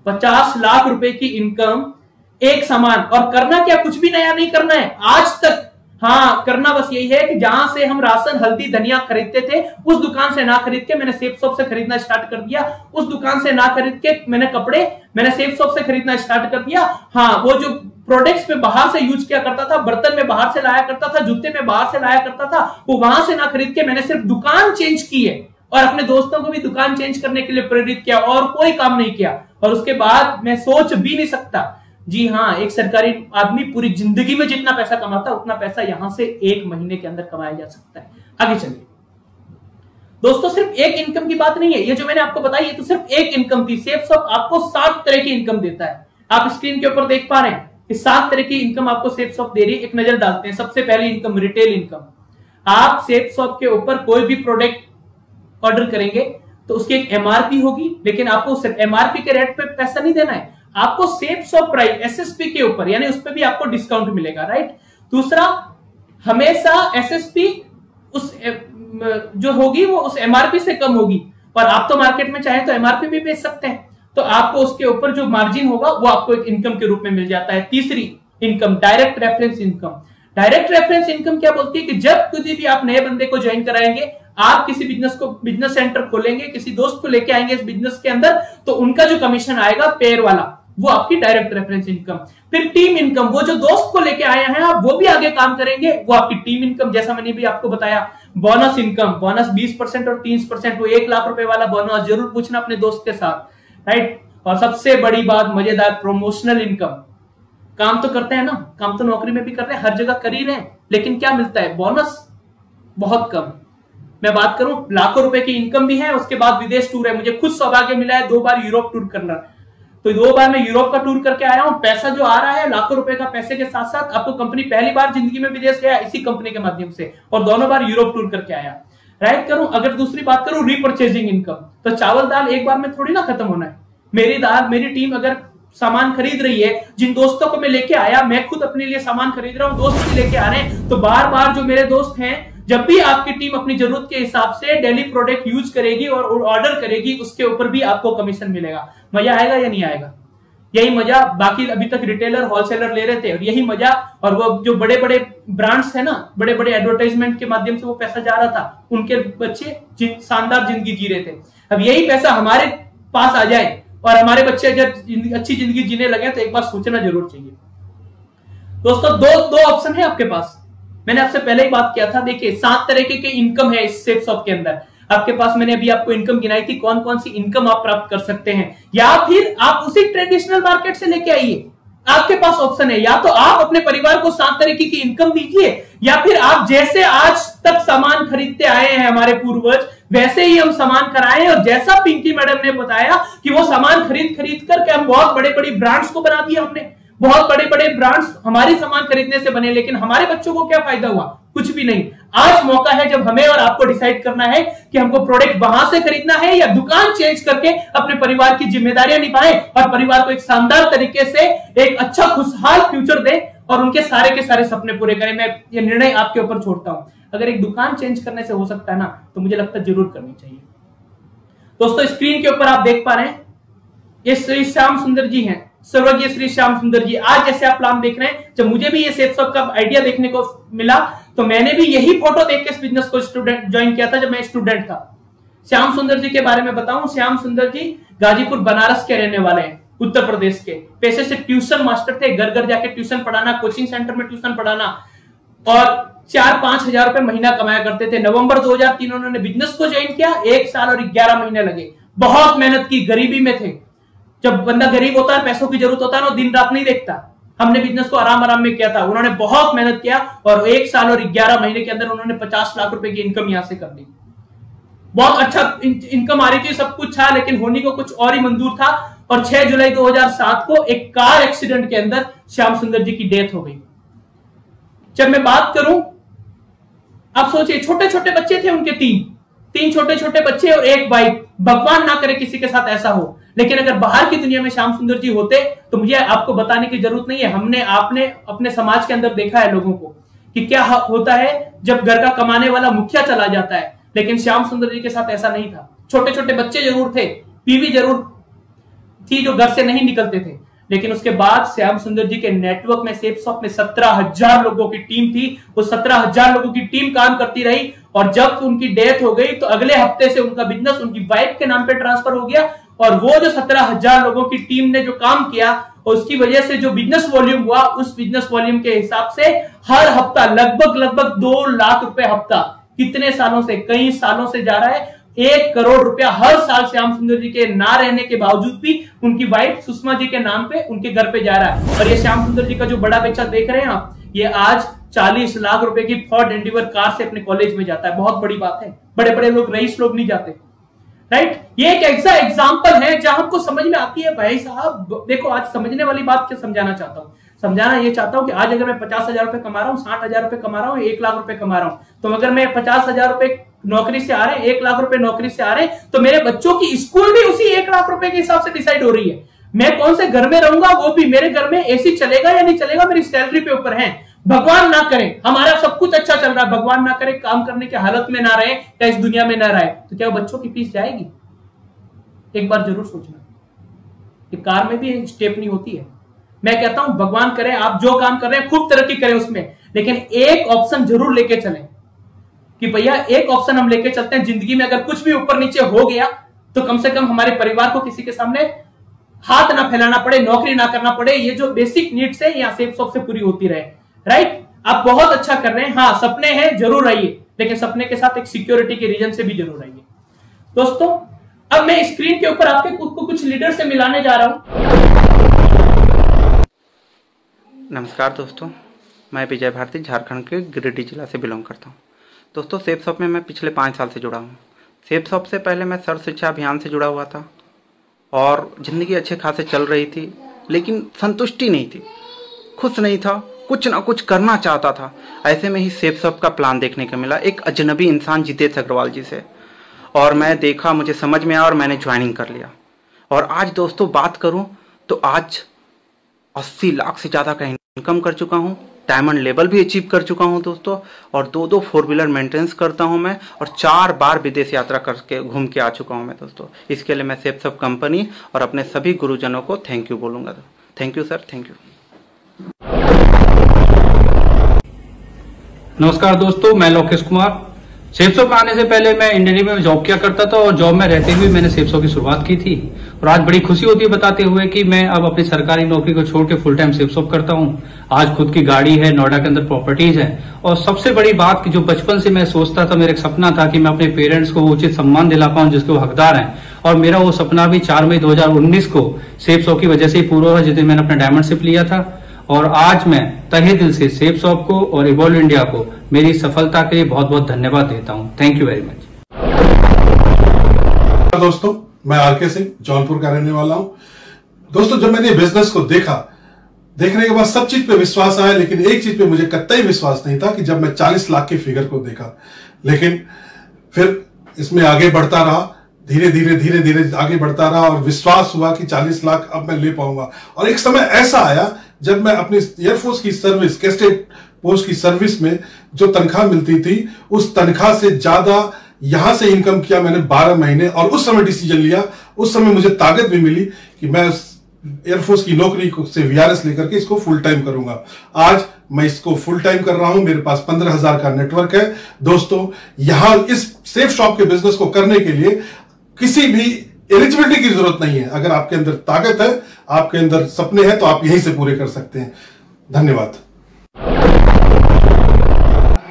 50 लाख रुपए की इनकम एक समान, और करना क्या? कुछ भी नया नहीं करना है आज तक। हाँ, करना बस यही है कि जहां से हम राशन, हल्दी, धनिया खरीदते थे उस दुकान से ना खरीद के मैंने सेफसॉफ्ट से खरीदना स्टार्ट कर दिया। उस दुकान से ना खरीद के मैंने कपड़े मैंने सेफसॉफ्ट से खरीदना स्टार्ट कर दिया। हाँ, वो जो प्रोडक्ट्स में बाहर से यूज किया करता था, बर्तन में बाहर से लाया करता था, जूते में बाहर से लाया करता था, वो वहां से ना खरीद के मैंने सिर्फ दुकान चेंज की है, और अपने दोस्तों को भी दुकान चेंज करने के लिए प्रेरित किया, और कोई काम नहीं किया। और उसके बाद मैं सोच भी नहीं सकता, जी हाँ, एक सरकारी आदमी पूरी जिंदगी में जितना पैसा कमाता है उतना पैसा यहां से 1 महीने के अंदर कमाया जा सकता है। आगे चलिए दोस्तों, सिर्फ एक इनकम की बात नहीं है ये जो मैंने आपको बताई, ये तो सिर्फ एक इनकम थी। सेफसॉफ्ट आपको 7 तरह की इनकम देता है। आप स्क्रीन के ऊपर देख पा रहे हैं कि 7 तरह की इनकम आपको सेफसॉफ्ट दे रही है। एक नजर डालते हैं। सबसे पहली इनकम, रिटेल इनकम। आप सेफसॉफ्ट के ऊपर कोई भी प्रोडक्ट ऑर्डर करेंगे तो उसकी एक एमआरपी होगी, लेकिन आपको सिर्फ एमआरपी के रेट पे पैसा नहीं देना है, आपको सेफसॉफ्ट प्राइस एसएसपी के ऊपर, यानी उस पर भी आपको डिस्काउंट मिलेगा। राइट। दूसरा, हमेशा एसएसपी उस जो होगी वो उस एमआरपी से कम होगी, और आप तो मार्केट में चाहे तो एमआरपी भी बेच सकते हैं, तो आपको उसके ऊपर जो मार्जिन होगा वो आपको एक इनकम के रूप में मिल जाता है। तीसरी income, direct reference income. Direct reference income क्या बोलती है कि जब कभी भी आप नए बंदे को ज्वाइन कराएंगे, आप किसी बिजनेस सेंटर खोलेंगे, किसी दोस्त को लेके आएंगे इस बिजनेस के अंदर, तो उनका जो कमीशन आएगा पेयर वाला, वो आपकी डायरेक्ट रेफरेंस इनकम। फिर टीम इनकम, वो जो दोस्त को लेके आए हैं आप, वो भी आगे काम करेंगे, वो आपकी टीम इनकम। जैसा मैंने भी आपको बताया, बोनस इनकम, बोनस 20% और 30%, वो 1 लाख रुपए वाला बोनस जरूर पूछना अपने दोस्त के साथ। राइट। और सबसे बड़ी बात, मजेदार, प्रमोशनल इनकम। काम तो करते हैं ना, काम तो नौकरी में भी कर रहे हैं, हर जगह कर ही रहे हैं, लेकिन क्या मिलता है? बोनस बहुत कम। मैं बात करूं, लाखों रुपए की इनकम भी है, उसके बाद विदेश टूर है। मुझे खुद सौभाग्य मिला है 2 बार यूरोप टूर करना, तो तो 2 बार मैं यूरोप का टूर करके आया हूं। पैसा जो आ रहा है लाखों रुपए का, पैसे के साथ साथ आपको कंपनी पहली बार जिंदगी में विदेश गया इसी कंपनी के माध्यम से, और दोनों बार यूरोप टूर करके आया। राइट करूं, अगर दूसरी बात करूं रीपर्चेजिंग इनकम, तो चावल दाल एक बार में थोड़ी ना खत्म होना है। मेरी टीम अगर सामान खरीद रही है, जिन दोस्तों को मैं लेके आया, मैं खुद अपने लिए सामान खरीद रहा हूं, दोस्त भी लेके आ रहे हैं, तो बार बार जो मेरे दोस्त हैं, जब भी आपकी टीम अपनी जरूरत के हिसाब से डेली प्रोडक्ट यूज करेगी और ऑर्डर करेगी, उसके ऊपर भी आपको कमीशन मिलेगा। मजा आएगा या नहीं आएगा? यही मजा बाकी अभी तक रिटेलर होलसेलर ले रहे थे, और यही मजा, और वो जो बड़े बड़े ब्रांड्स है ना, बड़े बड़े एडवर्टाइजमेंट के माध्यम से वो पैसा जा रहा था, उनके बच्चे शानदार जिंदगी जी रहे थे। अब यही पैसा हमारे पास आ जाए और हमारे बच्चे अगर अच्छी जिंदगी जीने लगे, तो एक बार सोचना जरूर चाहिए। दोस्तों दो ऑप्शन है आपके पास। मैंने आपसे पहले ही बात किया था, देखिए 7 तरीके के इनकम है इस सेफ शॉप के अंदर आपके पास। मैंने अभी आपको इनकम गिनाई थी, कौन कौन सी इनकम आप प्राप्त कर सकते हैं, या फिर आप उसी ट्रेडिशनल मार्केट से लेके आइए। आपके पास ऑप्शन है, या तो आप अपने परिवार को 7 तरीके की इनकम दीजिए, या फिर आप जैसे आज तक सामान खरीदते आए हैं हमारे पूर्वज, वैसे ही हम सामान कराएं। और जैसा पिंकी मैडम ने बताया कि वो सामान खरीद करके हम बहुत बड़े बड़े ब्रांड्स को बना दिया हमने, बहुत बड़े बड़े ब्रांड्स हमारे सामान खरीदने से बने, लेकिन हमारे बच्चों को क्या फायदा हुआ? कुछ भी नहीं। आज मौका है जब हमें और आपको डिसाइड करना है कि हमको प्रोडक्ट वहां से खरीदना है या दुकान चेंज करके अपने परिवार की जिम्मेदारियां निभाएं और परिवार को एक शानदार तरीके से एक अच्छा खुशहाल फ्यूचर दें और उनके सारे के सारे सपने पूरे करें। मैं ये निर्णय आपके ऊपर छोड़ता हूं। अगर एक दुकान चेंज करने से हो सकता है ना, तो मुझे लगता है जरूर करनी चाहिए। दोस्तों स्क्रीन के ऊपर आप देख पा रहे हैं, ये श्री श्याम सुंदर जी हैं, स्वर्गीय श्री श्याम सुंदर जी। आज जैसे आप प्लान देख रहे हैं, जब मुझे भी ये सेफ शॉप का आइडिया देखने को मिला, तो मैंने भी यही फोटो देख के इस बिजनेस को ज्वाइन किया था जब मैं स्टूडेंट था। श्याम सुंदर जी के बारे में बताऊं, श्याम सुंदर जी गाजीपुर बनारस के रहने वाले हैं, उत्तर प्रदेश के। पेशे से ट्यूशन मास्टर थे, घर घर जाके ट्यूशन पढ़ाना, कोचिंग सेंटर में ट्यूशन पढ़ाना, और 4-5 हजार रुपए महीना कमाया करते थे। नवंबर 2003 उन्होंने बिजनेस को ज्वाइन किया, 1 साल और 11 महीने लगे। बहुत मेहनत की, गरीबी में थे। जब बंदा गरीब होता है, पैसों की जरूरत होता है ना, दिन रात नहीं देखता। हमने बिजनेस को आराम आराम में किया था, उन्होंने बहुत मेहनत किया और 1 साल और 11 महीने के अंदर उन्होंने 50 लाख रुपए की इनकम यहां से कर दी। बहुत अच्छा इनकम आ रही थी, सब कुछ था, लेकिन होने को कुछ और ही मंजूर था। और 6 जुलाई 2007 को एक कार एक्सीडेंट के अंदर श्याम सुंदर जी की डेथ हो गई। जब मैं बात करूं, आप सोचिए, छोटे छोटे बच्चे थे उनके, तीन छोटे छोटे बच्चे और एक वाइफ। भगवान ना करे किसी के साथ ऐसा हो, लेकिन अगर बाहर की दुनिया में श्याम सुंदर जी होते तो मुझे आपको बताने की जरूरत नहीं है। आपने अपने समाज के अंदर देखा है लोगों को कि क्या होता है जब घर का कमाने वाला मुखिया चला जाता है, लेकिन श्याम सुंदर जी के साथ ऐसा नहीं था। छोटे छोटे बच्चे जरूर थे, बीवी जरूर थी जो घर से नहीं निकलते थे, लेकिन उसके बाद श्याम सुंदर जी के नेटवर्क में, सेफ शॉप में 17,000 लोगों की टीम थी। वो 17,000 लोगों की टीम काम करती रही, और जब उनकी डेथ हो गई तो अगले हफ्ते से उनका बिजनेस उनकी वाइफ के नाम पे ट्रांसफर हो गया। और वो जो 17,000 लोगों की टीम ने जो काम किया, उसकी वजह से जो बिजनेस वॉल्यूम हुआ, उस बिजनेस वॉल्यूम के हिसाब से हर हफ्ता लगभग 2 लाख रुपए हफ्ता, कितने सालों से, कई सालों से जा रहा है। 1 करोड़ रुपया हर साल श्याम सुंदर जी के ना रहने के बावजूद भी उनकी वाइफ सुषमा जी के नाम पे उनके घर पे जा रहा है। और ये श्याम सुंदर जी का जो बड़ा बच्चा देख रहे हैं आप, ये आज 40 लाख रुपए की फोर्ड एंडीवर कार से अपने कॉलेज में जाता है। बहुत बड़ी बात है, बड़े बड़े लोग, रईस लोग नहीं जाते। राइट, ये एक ऐसा एग्जाम्पल है जहां हमको समझ में आती है, भाई साहब देखो, आज समझने वाली बात क्या समझाना चाहता हूं। समझाना ये चाहता हूं कि आज अगर मैं 50,000 रुपए कमा रहा हूं, 60,000 रुपए कमा रहा हूं, 1 लाख रुपए कमा रहा हूं, तो अगर मैं 50,000 रुपए नौकरी से आ रहे हैं, 1 लाख रुपए नौकरी से आ रहे हैं, तो मेरे बच्चों की स्कूल भी उसी 1 लाख रुपए के हिसाब से डिसाइड हो रही है। मैं कौन से घर में रहूंगा, वो भी मेरे घर में एसी चलेगा या नहीं चलेगा, मेरी सैलरी पे ऊपर है। भगवान ना करे हमारा सब कुछ अच्छा चल रहा है, भगवान ना करे काम करने की हालत में ना रहे या इस दुनिया में ना रहे, तो क्या बच्चों की फीस जाएगी? एक बार जरूर सोचना कि कार में भी स्टेप नहीं होती है। मैं कहता हूं भगवान करे आप जो काम कर रहे हैं खूब तरक्की करें उसमें, लेकिन एक ऑप्शन जरूर लेके चलें कि भैया एक ऑप्शन हम लेके चलते हैं जिंदगी में, अगर कुछ भी ऊपर नीचे हो गया तो कम से कम हमारे परिवार को किसी के सामने हाथ ना फैलाना पड़े, नौकरी ना करना पड़े। ये जो बेसिक नीड्स है यहाँ सेफ शॉप से पूरी होती रहे। राइट, आप बहुत अच्छा कर रहे हैं। हाँ, सपने हैं, जरूर आइए, लेकिन सपने के साथ एक सिक्योरिटी के रीजन से भी जरूर आइए। दोस्तों अब मैं स्क्रीन के ऊपर आपके खुद को कुछ लीडर से मिलाने जा रहा हूं। नमस्कार दोस्तों, मैं विजय भारती झारखंड के गिरिडीह जिला से बिलोंग करता हूं। दोस्तों सेफ शॉप में मैं पिछले 5 साल से जुड़ा हूं। सेफ शॉप से पहले मैं सर्व शिक्षा अभियान से जुड़ा हुआ था, और ज़िंदगी अच्छे खासे चल रही थी, लेकिन संतुष्टि नहीं थी, खुश नहीं था, कुछ ना कुछ करना चाहता था। ऐसे में ही सेफ शॉप का प्लान देखने को मिला एक अजनबी इंसान जितेश अग्रवाल जी से, और मैं देखा, मुझे समझ में आया और मैंने ज्वाइनिंग कर लिया। और आज दोस्तों बात करूं तो आज 80 लाख से ज़्यादा का इनकम कर चुका हूं, डायमंड लेवल भी अचीव कर चुका हूं दोस्तों, और 2 4 व्हीलर मेंटेनेंस करता हूं मैं, और 4 बार विदेश यात्रा करके घूम के आ चुका हूं मैं दोस्तों। इसके लिए मैं सेफ शॉप कंपनी और अपने सभी गुरुजनों को थैंक यू बोलूँगा। Thank you sir, thank you. नमस्कार दोस्तों, मैं लोकेश कुमार। सेफ शॉप आने से पहले मैं इंडियन नेवी में जॉब किया करता था, और जॉब में रहते हुए मैंने सेफ शॉप की शुरुआत की थी। और आज बड़ी खुशी होती है बताते हुए कि मैं अब अपनी सरकारी नौकरी को छोड़ के फुल टाइम सेफ शॉप करता हूं। आज खुद की गाड़ी है, नोएडा के अंदर प्रॉपर्टीज है, और सबसे बड़ी बात कि जो बचपन से मैं सोचता था, मेरा एक सपना था कि मैं अपने पेरेंट्स को उचित सम्मान दिला पाऊं जिसके वो हकदार हैं, और मेरा वो सपना भी 4 मई 2019 को सेफ शॉप की वजह से ही पूरा हुआ, जिस दिन मैंने अपना डायमंडशिप लिया था। और आज मैं तहे दिल से सेफ शॉप को और इवॉल्व इंडिया को मेरी सफलता के लिए बहुत बहुत धन्यवाद देता हूं। Thank you very much. दोस्तों, मैं आरके सिंह जौनपुर का रहने वाला हूं। दोस्तों, जब मैंने बिजनेस को देखने के बाद सब चीज पे विश्वास आया, लेकिन एक चीज पे मुझे कतई विश्वास नहीं था कि जब मैं 40 लाख के फिगर को देखा। लेकिन फिर इसमें आगे बढ़ता रहा, धीरे धीरे आगे बढ़ता रहा, और विश्वास हुआ कि 40 लाख अब मैं ले पाऊंगा। और एक समय ऐसा आया जब मैं अपनी एयरफोर्स की सर्विस, कैस्टेड पोस्ट की सर्विस में जो तनख्वाह मिलती थी, उस तनख्वाह से ज्यादा यहां से इनकम किया मैंने 12 महीने। और उस समय डिसीजन लिया, उस समय मुझे ताकत भी मिली कि मैं एयरफोर्स की नौकरी से वीआरएस लेकर के इसको फुल टाइम करूंगा। आज मैं इसको फुल टाइम कर रहा हूं। मेरे पास 15,000 का नेटवर्क है। दोस्तों, यहां इस सेफ शॉप के बिजनेस को करने के लिए किसी भी एलिजिबिलिटी की जरूरत नहीं है। अगर आपके अंदर ताकत है, आपके अंदर सपने हैं, तो आप यहीं से पूरे कर सकते हैं। धन्यवाद।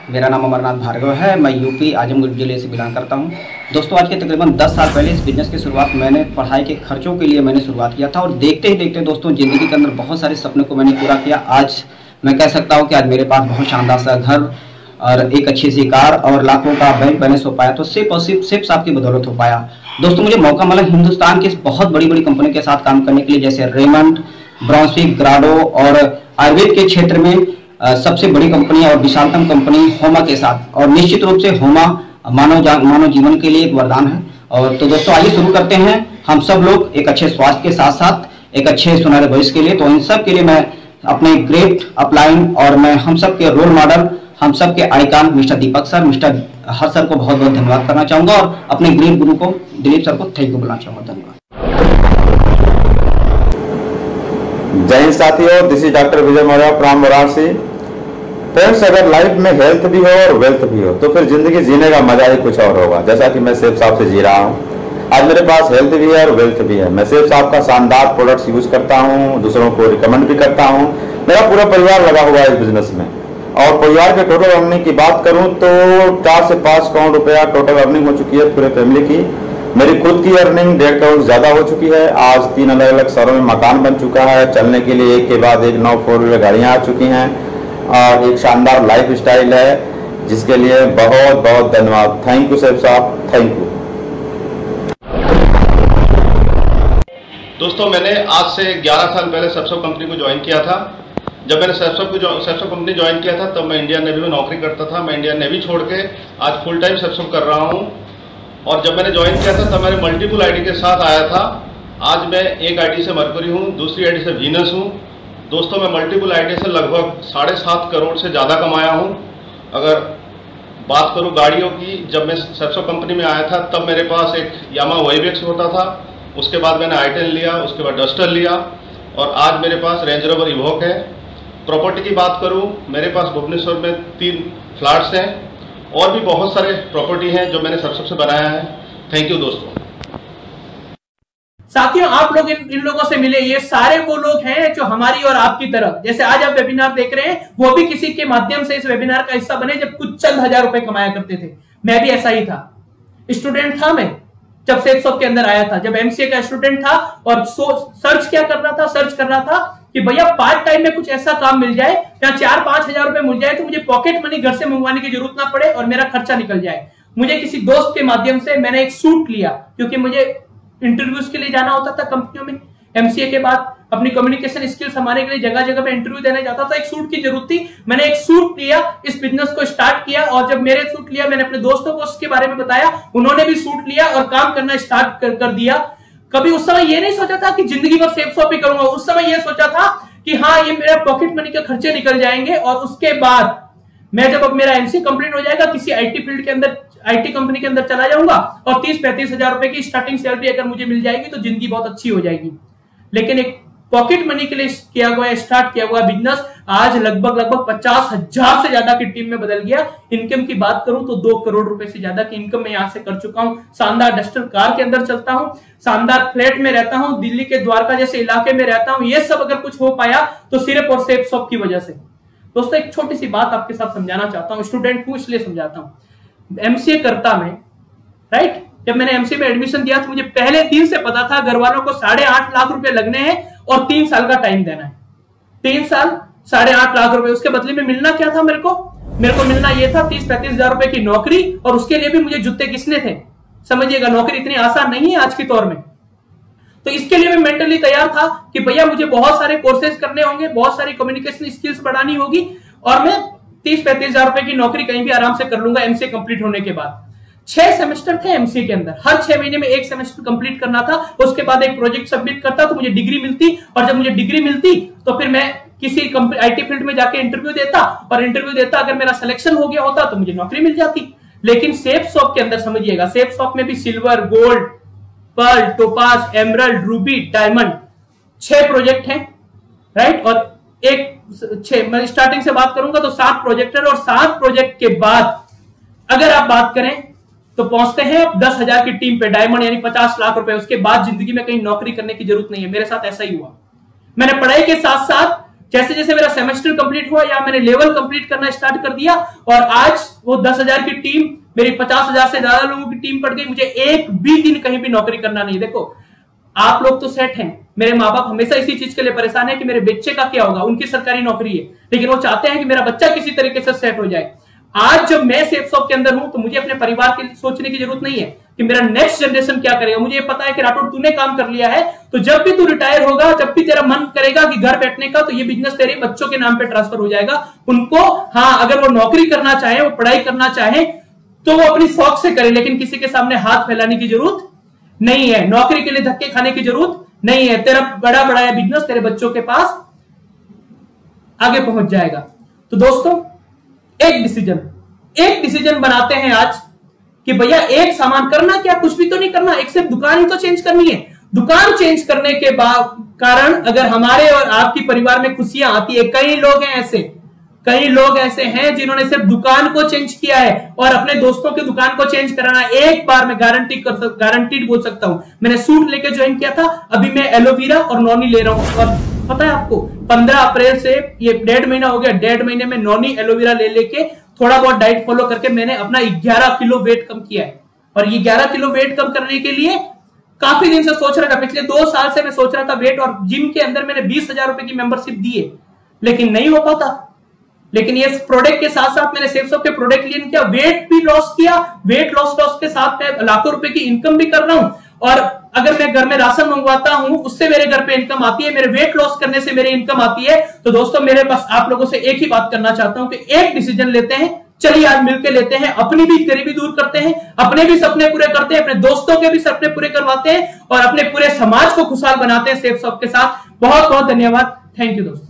मेरा नाम अमरनाथ भार्गव है। मैं यूपी आजमगढ़ जिले से बिलोंग करता हूं। दोस्तों, आज के तकरीबन 10 साल पहले इस बिजनेस की शुरुआत मैंने पढ़ाई के खर्चों के लिए मैंने शुरुआत किया था, और देखते ही देखते दोस्तों जिंदगी के अंदर बहुत सारे सपनों को मैंने पूरा किया। आज मैं कह सकता हूँ कि आज मेरे पास बहुत शानदार सा घर और एक अच्छी सी कार और लाखों का बैंक बैलेंस हो पाया, तो सिर्फ साहब की बदौलत हो पाया। दोस्तों, मुझे मौका मिला हिंदुस्तान की बहुत बड़ी बड़ी कंपनी के साथ काम करने के लिए, जैसे रेमंड, ब्राउंसविक, ग्राडो, और आयुर्वेद के क्षेत्र में सबसे बड़ी कंपनी और विशालतम कंपनी होमा के साथ। और निश्चित रूप से होमा मानव जीवन के लिए एक वरदान है। और तो दोस्तों, आइए शुरू करते हैं हम सब लोग एक अच्छे स्वास्थ्य के साथ साथ एक अच्छे सुनहरे भविष्य के लिए। तो इन सब के लिए मैं अपने ग्रेट अपलाइन और मैं हम सब के रोल मॉडल, हम सब के आइकॉन मिस्टर दीपक सर, मिस्टर हर्ष सर को बहुत बहुत धन्यवाद करना चाहूंगा, और अपने ग्रेट गुरु को दिलीप सर को थैंक यू बोलना चाहूंगा। धन्यवाद। जय हिंद साथियों, this is doctor Vijay Maurya from Varanasi. Friends, अगर लाइफ में हेल्थ भी हो और वेल्थ भी हो तो फिर जिंदगी जीने का मजा ही कुछ और होगा, जैसा कि मैं सेफ शॉप से जी रहा हूँ। आज मेरे पास हेल्थ भी है और वेल्थ भी है। मैं सेफ शॉप का शानदार प्रोडक्ट्स यूज करता हूँ, दूसरों को रिकमेंड भी करता हूँ। मेरा पूरा परिवार लगा हुआ है इस बिजनेस में, और परिवार के टोटल अर्निंग की बात करूं तो 4 से 5 करोड़ रुपया टोटल अर्निंग हो चुकी है पूरे फैमिली की। मेरी खुद की अर्निंग 1.5 करोड़ ज्यादा हो चुकी है। आज 3 अलग अलग शहरों में मकान बन चुका है, चलने के लिए एक के बाद एक 9 4 व्हीलर गाड़ियां आ चुकी हैं, और एक शानदार लाइफ स्टाइल है, जिसके लिए बहुत बहुत धन्यवाद। Thank you safe shop, thank you. दोस्तों, मैंने आज से 11 साल पहले सेफ शॉप कंपनी को ज्वाइन किया था। जब मैंने सेफ शॉप कंपनी ज्वाइन किया था तब मैं इंडियन नेवी में नौकरी करता था। मैं इंडियन नेवी छोड़ के आज फुल टाइम सेफ शॉप कर रहा हूं। और जब मैंने ज्वाइन किया था तब मैंने मल्टीपल आईडी के साथ आया था। आज मैं एक आईडी से मरकरी हूं, दूसरी आईडी से वीनस हूं। दोस्तों, मैं मल्टीपल आईडी से लगभग 7.5 करोड़ से ज़्यादा कमाया हूं। अगर बात करूं गाड़ियों की, जब मैं सेफ शॉप कंपनी में आया था तब मेरे पास एक यामा वाइवेक्स होता था, उसके बाद मैंने i10 लिया, उसके बाद डस्टर लिया, और आज मेरे पास रेंज रोवर इवोक है। प्रॉपर्टी की बात करूं, मेरे पास भुवनेश्वर में 3 फ्लैट्स हैं, और भी बहुत सारे प्रॉपर्टी हैं जो मैंने सबसे बनाया है। थैंक यू दोस्तों। साथियों, आप लोग इन लोगों से मिले, ये सारे वो लोग हैं जो हमारी और आपकी तरह, जैसे आज आप वेबिनार देख रहे हैं, वो भी किसी के माध्यम से इस वेबिनार का हिस्सा बने जब कुछ चंद हजार रुपए कमाया करते थे। मैं भी ऐसा ही था, स्टूडेंट था मैं जब सेफ शॉप के अंदर आया था, जब एमसीए का स्टूडेंट था, और सर्च क्या कर रहा था, सर्च कर रहा था कि भैया पार्ट टाइम में कुछ ऐसा काम मिल जाए जहां 4-5 हजार रुपए मिल जाए तो मुझे पॉकेट मनी घर से मंगवाने की जरूरत ना पड़े और मेरा खर्चा निकल जाए। मुझे किसी दोस्त के माध्यम से मैंने एक सूट लिया, क्योंकि मुझे इंटरव्यूज के लिए जाना होता था कंपनियों में। एमसीए के बाद अपनी कम्युनिकेशन स्किल्स हमारे के लिए जगह जगह पे इंटरव्यू देने जाता था। एक सूट की जरूरत थी, मैंने एक सूट लिया, इस बिजनेस को स्टार्ट किया। और जब मेरे सूट लिया, मैंने अपने दोस्तों को उसके बारे में बताया, उन्होंने भी सूट लिया और काम करना स्टार्ट कर दिया। कभी उस समय ये नहीं सोचा था कि जिंदगी भर सेफ शॉप ही करूंगा। उस समय ये सोचा था कि हाँ, ये मेरा पॉकेट मनी के खर्चे निकल जाएंगे। और उसके बाद मैं जब अब मेरा एमसीए कंप्लीट हो जाएगा, किसी आईटी फील्ड के अंदर, आईटी कंपनी के अंदर चला जाऊंगा और 30-35 हजार रुपए की स्टार्टिंग सैलरी अगर मुझे मिल जाएगी तो जिंदगी बहुत अच्छी हो जाएगी। लेकिन एक पॉकेट मनी के लिए स्टार्ट किया हुआ बिजनेस आज लगभग 50,000 से ज्यादा की टीम में बदल गया। इनकम की बात करूं तो 2 करोड़ रुपए से ज्यादा की इनकम मैं यहां से कर चुका हूं। शानदार डस्टर कार के अंदर चलता हूं, शानदार फ्लैट में रहता हूं, दिल्ली के द्वारका जैसे इलाके में रहता हूं। ये सब अगर कुछ हो पाया तो सिर्फ और सेफ शॉप की वजह से। दोस्तों, एक छोटी सी बात आपके साथ समझाना चाहता हूं, स्टूडेंट हूं इसलिए समझाता हूं। एमसीए करता मैं, राइट, जब मैंने एमसीए में एडमिशन दिया तो मुझे पहले दिन से पता था घर वालों को 8.5 लाख रुपए लगने हैं और 3 साल का टाइम देना है। 3 साल 8.5 लाख रुपए, उसके बदले में मिलना क्या था मेरे को मिलना ये था 30-35 हजार रुपए की नौकरी। और उसके लिए भी मुझे जूते किसने थे, समझिएगा, नौकरी इतनी आसान नहीं है आज के दौर में। तो इसके लिए मैं मेंटली तैयार था कि भैया मुझे बहुत सारे कोर्सेज करने होंगे, बहुत सारी कम्युनिकेशन स्किल्स बढ़ानी होगी और मैं 30-35 हजार रुपए की नौकरी कहीं भी आराम से कर लूंगा एमसीए कंप्लीट होने के बाद। 6 सेमेस्टर थे एमसीए के अंदर, हर 6 महीने में एक सेमेस्टर कंप्लीट करना था। उसके बाद एक प्रोजेक्ट सबमिट करता तो मुझे डिग्री मिलती। और जब मुझे डिग्री मिलती तो फिर मैं किसी आईटी फील्ड में जाके इंटरव्यू देता और इंटरव्यू देता, अगर मेरा सिलेक्शन हो गया होता तो मुझे नौकरी मिल जाती। लेकिन सेफ शॉप के अंदर समझिएगा, सेफ शॉप में भी silver, gold, pearl, topaz, emerald, ruby, diamond 6 project हैं, राइट। और मैं स्टार्टिंग से बात करूंगा तो 7 प्रोजेक्ट है। और 7 प्रोजेक्ट के बाद अगर आप बात करें तो पहुंचते हैं 10,000 की टीम पे, डायमंड यानी 50 लाख रुपए। उसके बाद जिंदगी में कहीं नौकरी करने की जरूरत नहीं है। मेरे साथ ऐसा ही हुआ। मैंने पढ़ाई के साथ साथ जैसे जैसे मेरा सेमेस्टर कंप्लीट हुआ या मैंने लेवल कंप्लीट करना स्टार्ट कर दिया और आज वो 10,000 की टीम मेरी 50,000 से ज्यादा लोगों की टीम पड़ गई। मुझे एक भी दिन कहीं भी नौकरी करना नहीं। देखो, आप लोग तो सेट हैं, मेरे माँ बाप हमेशा इसी चीज के लिए परेशान है कि मेरे बच्चे का क्या होगा। उनकी सरकारी नौकरी है, लेकिन वो चाहते हैं कि मेरा बच्चा किसी तरीके से सेट हो जाए। आज जब मैं सेफ शॉप के अंदर हूं तो मुझे अपने परिवार के लिए सोचने की जरूरत नहीं है कि मेरा नेक्स्ट जनरेशन क्या करेगा। मुझे पता है कि राठौड़ तूने काम कर लिया है, तो जब भी तू रिटायर होगा, जब भी तेरा मन करेगा कि घर बैठने का, तो ये बिजनेस तेरे बच्चों के नाम पे ट्रांसफर हो जाएगा। उनको, हाँ, अगर वो नौकरी करना चाहे, वो पढ़ाई करना चाहे तो वो अपनी शौक से करे, लेकिन किसी के सामने हाथ फैलाने की जरूरत नहीं है। नौकरी के लिए धक्के खाने की जरूरत नहीं है। तेरा बड़ा बड़ा बिजनेस तेरे बच्चों के पास आगे पहुंच जाएगा। तो दोस्तों, एक डिसीजन बनाते हैं आज कि भैया एक सामान करना क्या, कुछ भी तो नहीं करना, एक सिर्फ दुकान ही तो चेंज करनी है। दुकान चेंज करने के बाद कारण अगर हमारे और आपकी परिवार में खुशियां आती है, कई लोग ऐसे हैं जिन्होंने सिर्फ दुकान को चेंज किया है और अपने दोस्तों की दुकान को चेंज कराना एक बार में गारंटीड बोल सकता हूं। मैंने सूट लेके ज्वाइन किया था, अभी मैं एलोवेरा और नॉनी ले रहा हूं। और पता है आपको, 15 अप्रैल से ये 1.5 महीना हो गया, 1.5 महीने में नॉनी एलोवेरा ले लेके थोड़ा बहुत डाइट फॉलो करके मैंने अपना 11 किलो वेट कम किया है। और ये 11 किलो वेट कम करने के लिए काफी दिन से सोच रहा था, पिछले 2 साल से मैं सोच रहा था वेट, और जिम के अंदर मैंने 20,000 रुपए की मेंबरशिप दी है, लेकिन नहीं हो पाता। लेकिन ये प्रोडक्ट के साथ साथ मैंने सेफ शॉप के प्रोडक्ट लिए किया, वेट भी लॉस किया, वेट लॉस के साथ मैं लाखों रुपए की इनकम भी कर रहा हूं। और अगर मैं घर में राशन मंगवाता हूं, उससे मेरे घर पे इनकम आती है, मेरे वेट लॉस करने से मेरी इनकम आती है। तो दोस्तों, मेरे पास आप लोगों से एक ही बात करना चाहता हूं कि एक डिसीजन लेते हैं, चलिए आज मिलकर लेते हैं, अपनी भी गरीबी दूर करते हैं, अपने भी सपने पूरे करते हैं, अपने दोस्तों के भी सपने पूरे करवाते हैं और अपने पूरे समाज को खुशहाल बनाते हैं सेफ शॉप के साथ। बहुत बहुत धन्यवाद। थैंक यू दोस्तों।